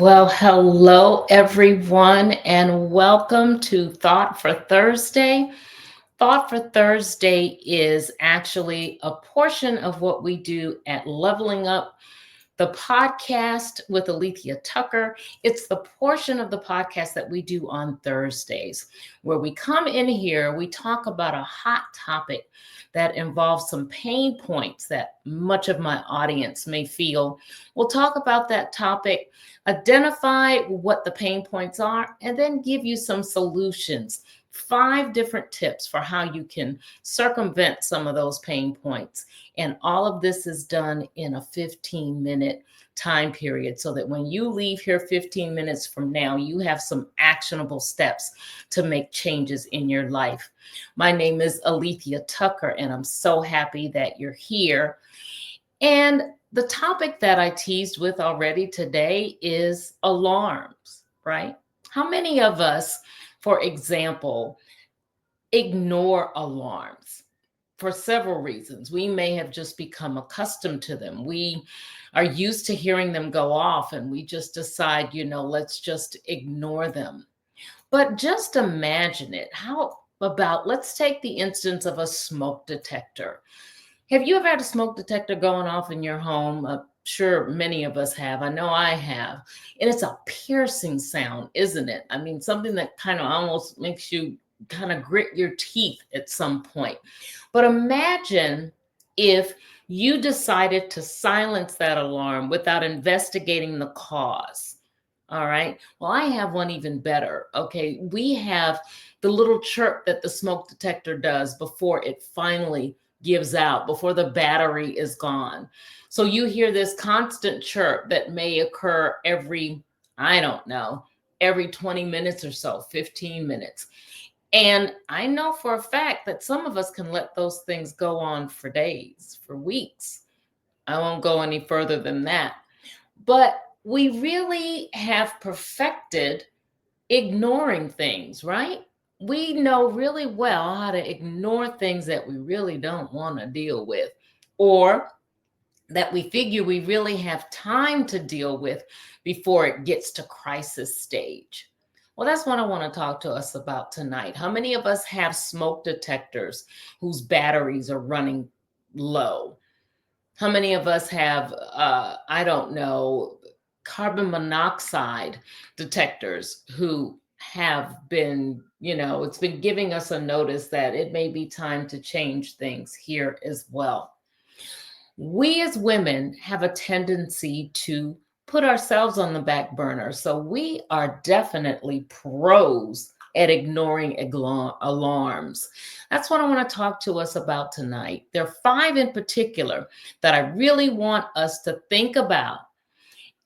Well, hello everyone, and welcome to Thought for Thursday. Thought for Thursday is actually a portion of what we do at Leveling Up, the podcast with Alethea Tucker. It's the portion of the podcast that we do on Thursdays, where we come in here, we talk about a hot topic that involves some pain points that much of my audience may feel. We'll talk about that topic, identify what the pain points are, and then give you some solutions. 5 different tips for how you can circumvent some of those pain points. And all of this is done in a 15-minute time period so that when you leave here 15 minutes from now, you have some actionable steps to make changes in your life. My name is Alethea Tucker, and I'm so happy that you're here. And the topic that I teased with already today is alarms, right? How many of us, for example, ignore alarms? For several reasons. We may have just become accustomed to them. We are used to hearing them go off and we just decide, let's just ignore them. But just imagine it. How about, let's take the instance of a smoke detector. Have you ever had a smoke detector going off in your home? Sure, many of us have. I know I have. And it's a piercing sound, isn't it? I mean, something that kind of almost makes you kind of grit your teeth at some point. But imagine if you decided to silence that alarm without investigating the cause. All right. Well, I have one even better. Okay. We have the little chirp that the smoke detector does before it finally gives out, before the battery is gone. So you hear this constant chirp that may occur every, I don't know, every 20 minutes or so, 15 minutes. And I know for a fact that some of us can let those things go on for days, for weeks. I won't go any further than that. But we really have perfected ignoring things, right? We know really well how to ignore things that we really don't want to deal with, or that we figure we really have time to deal with before it gets to crisis stage. Well, that's what I want to talk to us about tonight. How many of us have smoke detectors whose batteries are running low? How many of us have, I don't know, carbon monoxide detectors who have been, it's been giving us a notice that it may be time to change things here as well. We as women have a tendency to put ourselves on the back burner. So we are definitely pros at ignoring alarms. That's what I want to talk to us about tonight. There are 5 in particular that I really want us to think about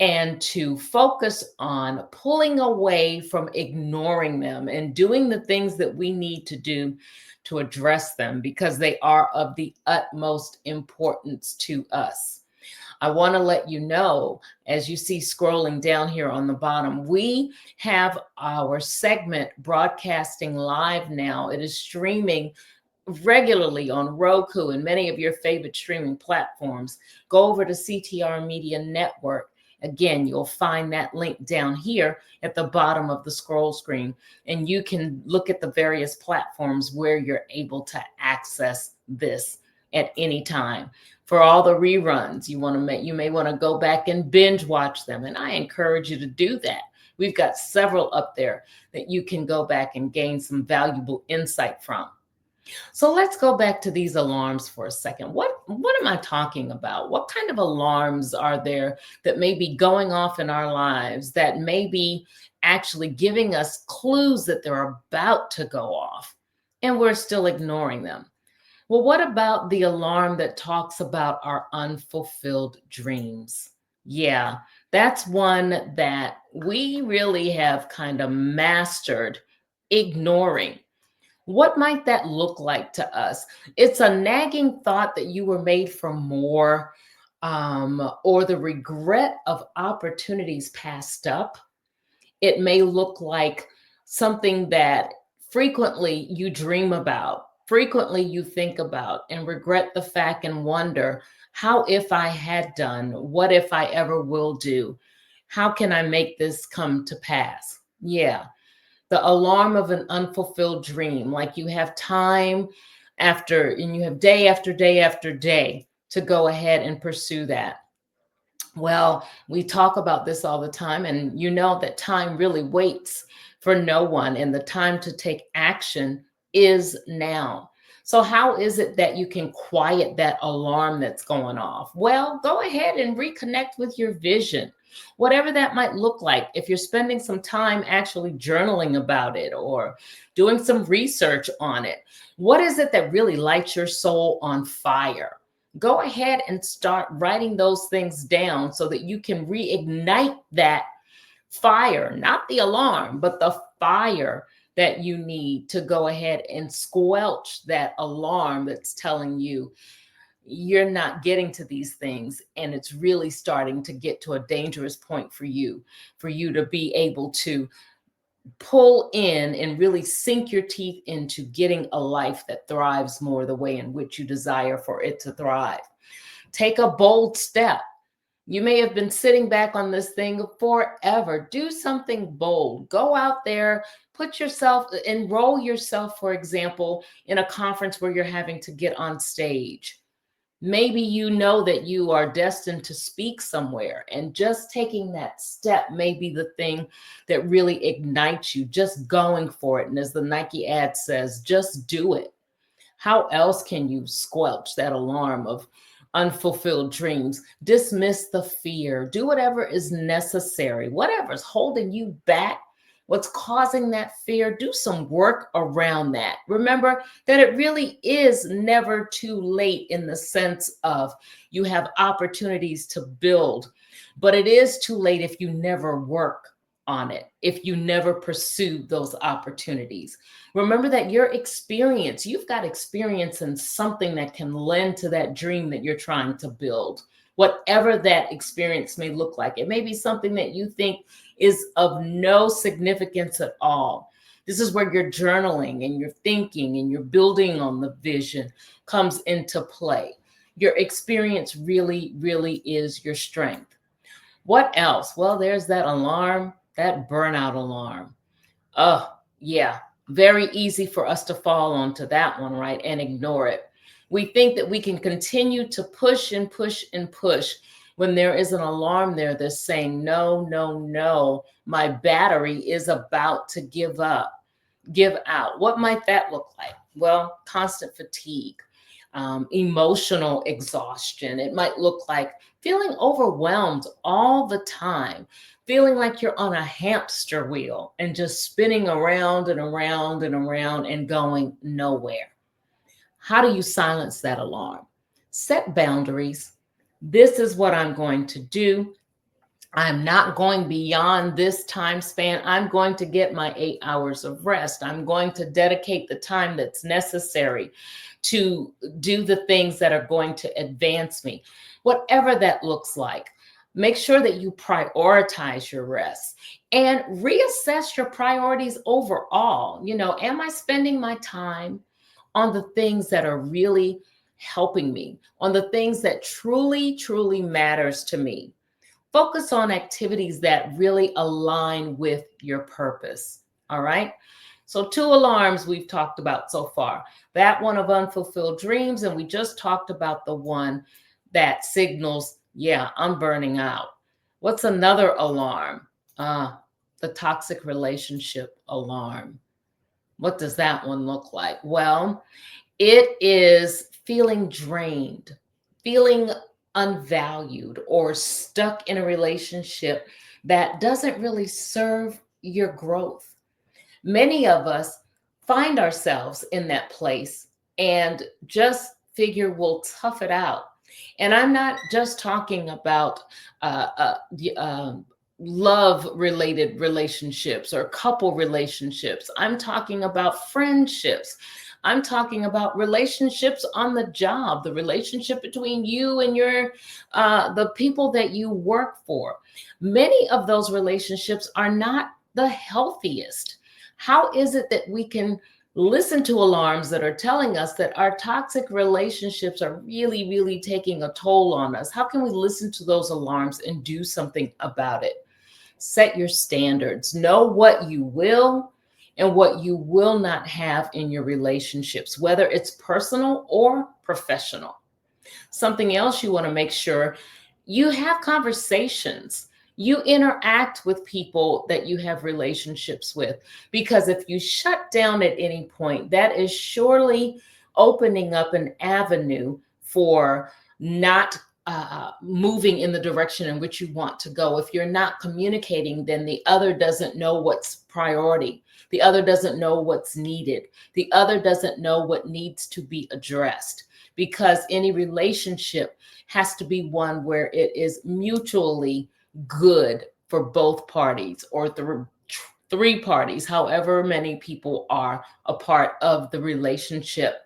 and to focus on pulling away from ignoring them and doing the things that we need to do to address them because they are of the utmost importance to us. I want to let you know, as you see scrolling down here on the bottom, we have our segment broadcasting live now. It is streaming regularly on Roku and many of your favorite streaming platforms. Go over to CTR Media Network. Again, you'll find that link down here at the bottom of the scroll screen, and you can look at the various platforms where you're able to access this at any time. For all the reruns, you may want to go back and binge watch them, and I encourage you to do that. We've got several up there that you can go back and gain some valuable insight from. So let's go back to these alarms for a second. What am I talking about? What kind of alarms are there that may be going off in our lives that may be actually giving us clues that they're about to go off and we're still ignoring them? Well, what about the alarm that talks about our unfulfilled dreams? Yeah, that's one that we really have kind of mastered ignoring. What might that look like to us? It's a nagging thought that you were made for more, or the regret of opportunities passed up. It may look like something that frequently you dream about, frequently you think about, and regret the fact and wonder, how if I had done, what if I ever will do? How can I make this come to pass? Yeah, the alarm of an unfulfilled dream. Like you have time after, and you have day after day after day to go ahead and pursue that. Well, we talk about this all the time, and you know that time really waits for no one, and the time to take action is now. So, how is it that you can quiet that alarm that's going off? Well, go ahead and reconnect with your vision, whatever that might look like. If you're spending some time actually journaling about it or doing some research on it, what is it that really lights your soul on fire? Go ahead and start writing those things down so that you can reignite that fire, not the alarm, but the fire that you need to go ahead and squelch that alarm that's telling you you're not getting to these things, and it's really starting to get to a dangerous point for you to be able to pull in and really sink your teeth into getting a life that thrives more the way in which you desire for it to thrive. Take a bold step. You may have been sitting back on this thing forever. Do something bold. Go out there, put yourself, enroll yourself, for example, in a conference where you're having to get on stage. Maybe you know that you are destined to speak somewhere, and just taking that step may be the thing that really ignites you, just going for it. And as the Nike ad says, just do it. How else can you squelch that alarm of unfulfilled dreams? Dismiss the fear. Do whatever is necessary. Whatever's holding you back, what's causing that fear, do some work around that. Remember that it really is never too late in the sense of you have opportunities to build, but it is too late if you never work on it, if you never pursue those opportunities. Remember that your experience, you've got experience in something that can lend to that dream that you're trying to build. Whatever that experience may look like, it may be something that you think is of no significance at all. This is where your journaling and your thinking and your building on the vision comes into play. Your experience really, really is your strength. What else? Well, there's that alarm, that burnout alarm. Oh, yeah, very easy for us to fall onto that one, right? And ignore it. We think that we can continue to push and push and push when there is an alarm there that's saying, no, no, no, my battery is about to give up, give out. What might that look like? Well, constant fatigue, emotional exhaustion. It might look like feeling overwhelmed all the time, feeling like you're on a hamster wheel and just spinning around and around and around and going nowhere. How do you silence that alarm? Set boundaries. This is what I'm going to do. I'm not going beyond this time span. I'm going to get my 8 hours of rest. I'm going to dedicate the time that's necessary to do the things that are going to advance me. Whatever that looks like, make sure that you prioritize your rest and reassess your priorities overall. You know, am I spending my time on the things that are really helping me, on the things that truly, truly matters to me? Focus on activities that really align with your purpose. All right. So, two alarms we've talked about so far, that one of unfulfilled dreams. And we just talked about the one that signals, yeah, I'm burning out. What's another alarm? The toxic relationship alarm. What does that one look like? Well, it is feeling drained, feeling unvalued, or stuck in a relationship that doesn't really serve your growth. Many of us find ourselves in that place and just figure we'll tough it out. And I'm not just talking about love related relationships or couple relationships. I'm talking about friendships. I'm talking about relationships on the job, the relationship between you and your the people that you work for. Many of those relationships are not the healthiest. How is it that we can listen to alarms that are telling us that our toxic relationships are really taking a toll on us? How can we listen to those alarms and do something about it? Set your standards. Know what you will and what you will not have in your relationships, whether it's personal or professional. Something else you want to make sure you have conversations. You interact with people that you have relationships with. Because if you shut down at any point, that is surely opening up an avenue for not moving in the direction in which you want to go. If you're not communicating, then the other doesn't know what's priority. The other doesn't know what's needed. The other doesn't know what needs to be addressed, because any relationship has to be one where it is mutually good for both parties, or three parties, however many people are a part of the relationship.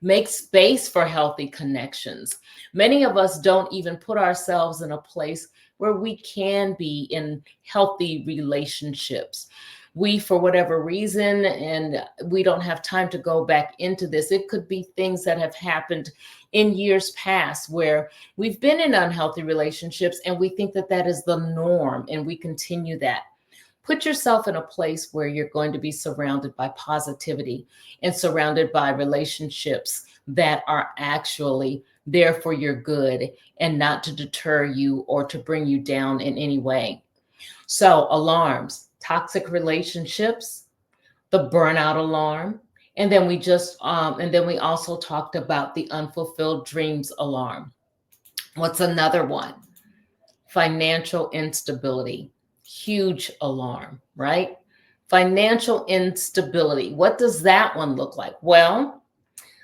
Make space for healthy connections. Many of us don't even put ourselves in a place where we can be in healthy relationships. We, for whatever reason, and we don't have time to go back into this, it could be things that have happened in years past where we've been in unhealthy relationships and we think that that is the norm and we continue that. Put yourself in a place where you're going to be surrounded by positivity and surrounded by relationships that are actually there for your good and not to deter you or to bring you down in any way. So, alarms, toxic relationships, the burnout alarm, and then we also talked about the unfulfilled dreams alarm. What's another one? Financial instability, huge alarm, right? Financial instability. What does that one look like? Well,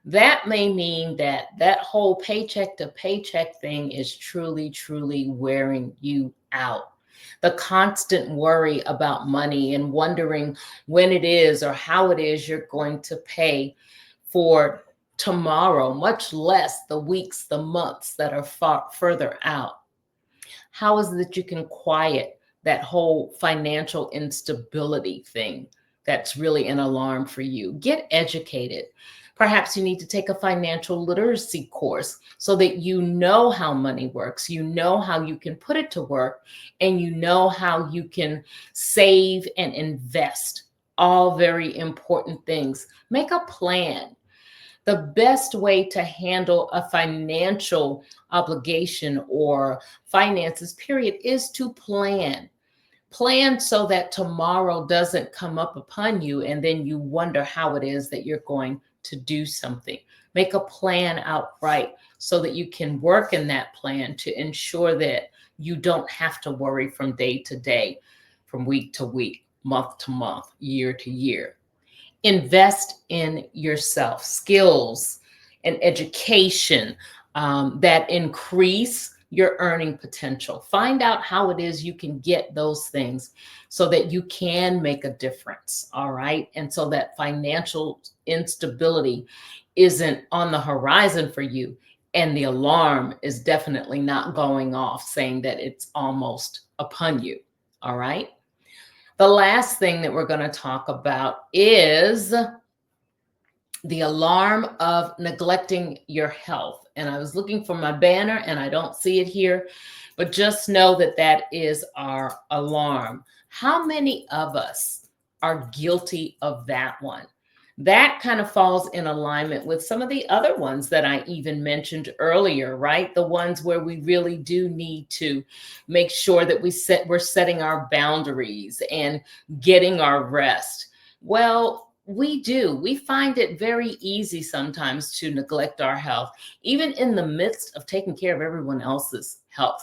that may mean that that whole paycheck to paycheck thing is truly, truly wearing you out. The constant worry about money and wondering when it is or how it is you're going to pay for tomorrow, much less the weeks, the months that are far further out. How is it that you can quiet that whole financial instability thing that's really an alarm for you? Get educated. Perhaps you need to take a financial literacy course so that you know how money works, you know how you can put it to work, and you know how you can save and invest. All very important things. Make a plan. The best way to handle a financial obligation or finances, period, is to plan. Plan so that tomorrow doesn't come up upon you and then you wonder how it is that you're going to do something. Make a plan outright so that you can work in that plan to ensure that you don't have to worry from day to day, from week to week, month to month, year to year. Invest in yourself, skills and education that increase your earning potential. Find out how it is you can get those things so that you can make a difference. All right. And so that financial instability isn't on the horizon for you. And the alarm is definitely not going off saying that it's almost upon you. All right. The last thing that we're going to talk about is the alarm of neglecting your health. And I was looking for my banner and I don't see it here, but just know that that is our alarm. How many of us are guilty of that one? That kind of falls in alignment with some of the other ones that I even mentioned earlier, right? The ones where we really do need to make sure that we're setting our boundaries and getting our rest. Well, we do. We find it very easy sometimes to neglect our health, even in the midst of taking care of everyone else's health,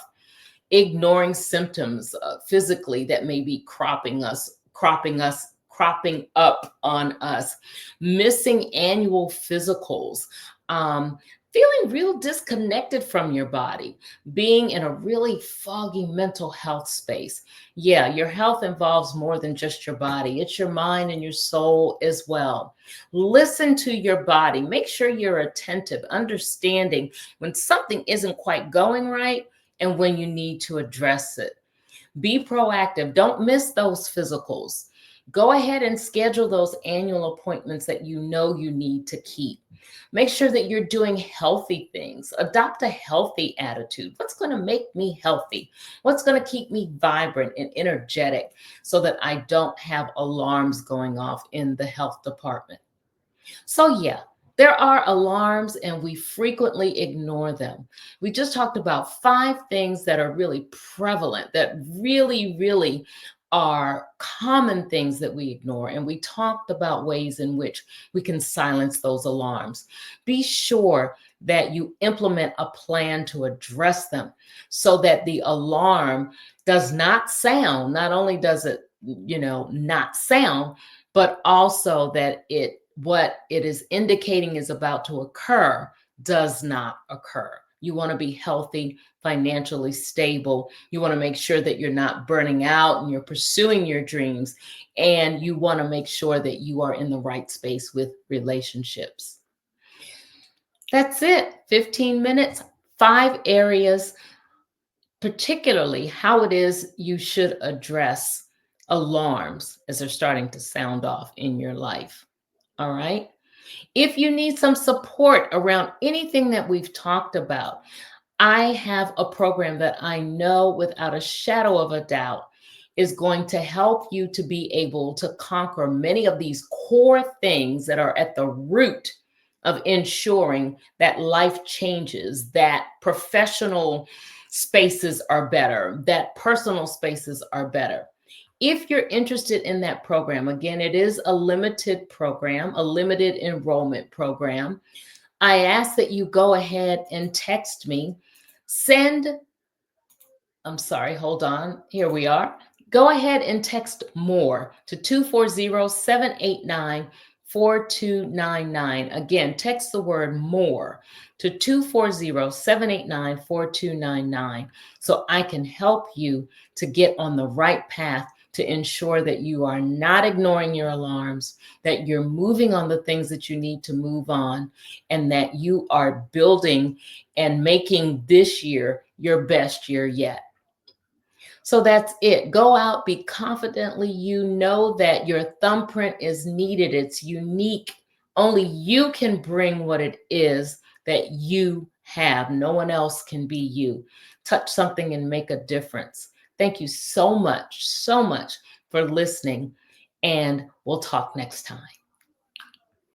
ignoring symptoms physically that may be cropping up on us, missing annual physicals, feeling real disconnected from your body, being in a really foggy mental health space. Yeah, your health involves more than just your body, it's your mind and your soul as well. Listen to your body, make sure you're attentive, understanding when something isn't quite going right and when you need to address it. Be proactive, don't miss those physicals. Go ahead and schedule those annual appointments that you know you need to keep. Make sure that you're doing healthy things. Adopt a healthy attitude. What's going to make me healthy? What's going to keep me vibrant and energetic so that I don't have alarms going off in the health department? So, yeah, there are alarms and we frequently ignore them. We just talked about 5 things that are really prevalent, that really are common things that we ignore. And we talked about ways in which we can silence those alarms. Be sure that you implement a plan to address them so that the alarm does not sound. Not only does it, not sound, but also that what it is indicating is about to occur does not occur. You want to be healthy, financially stable. You want to make sure that you're not burning out and you're pursuing your dreams. And you want to make sure that you are in the right space with relationships. That's it. 15 minutes, 5 areas, particularly how it is you should address alarms as they're starting to sound off in your life. All right. If you need some support around anything that we've talked about, I have a program that I know without a shadow of a doubt is going to help you to be able to conquer many of these core things that are at the root of ensuring that life changes, that professional spaces are better, that personal spaces are better. If you're interested in that program, again, it is a limited program, a limited enrollment program. I ask that you go ahead and text me. I'm sorry, hold on. Here we are. Go ahead and text more to 240-789-4299. Again, text the word more to 240-789-4299 so I can help you to get on the right path to ensure that you are not ignoring your alarms, that you're moving on the things that you need to move on, and that you are building and making this year your best year yet. So that's it. Go out, be confidently. You know that your thumbprint is needed, it's unique. Only you can bring what it is that you have. No one else can be you. Touch something and make a difference. Thank you so much for listening. And we'll talk next time.